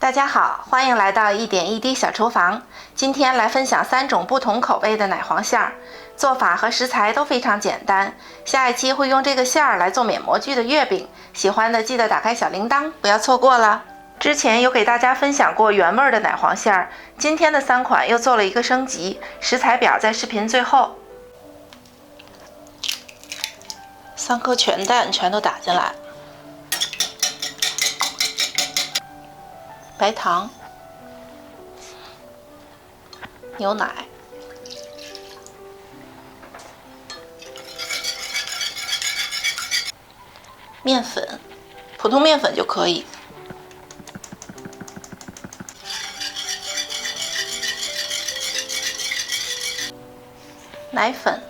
大家好，欢迎来到一点一滴小厨房。今天来分享3种不同口味的奶黄馅儿，做法和食材都非常简单。下一期会用这个馅儿来做免模具的月饼，喜欢的记得打开小铃铛，不要错过了。之前有给大家分享过原味的奶黄馅儿，今天的3款又做了一个升级，食材表在视频最后。3颗全蛋全都打进来。白糖、牛奶、面粉，普通面粉就可以。奶粉、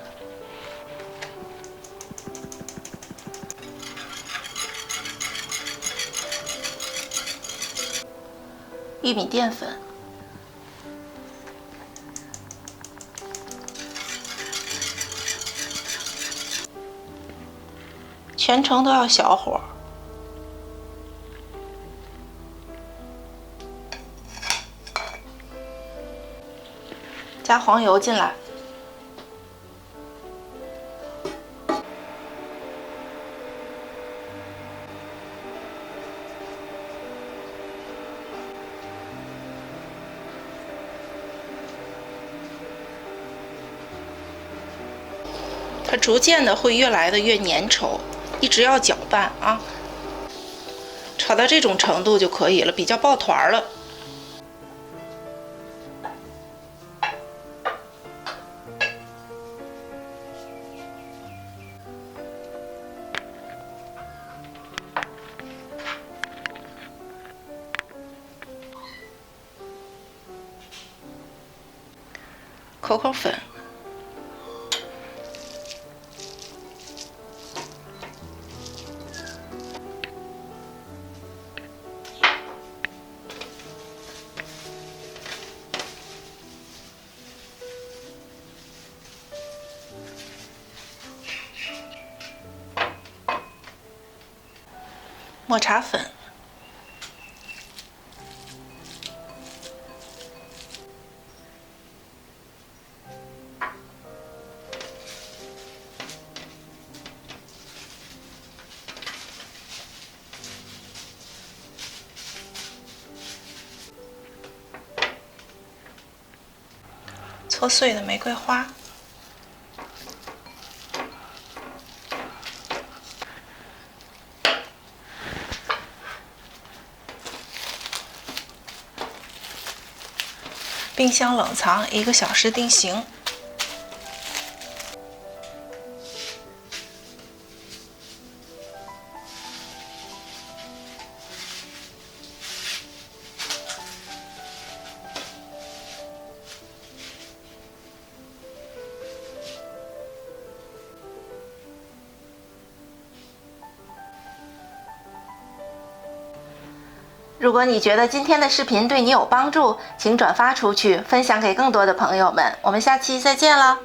玉米淀粉、全程都要小火，加黄油进来，它逐渐的会越来的越粘稠，一直要搅拌啊，炒到这种程度就可以了，比较抱团了。可可粉。抹茶粉、搓碎的玫瑰花。冰箱冷藏1个小时定型。如果你觉得今天的视频对你有帮助，请转发出去，分享给更多的朋友们。我们下期再见了。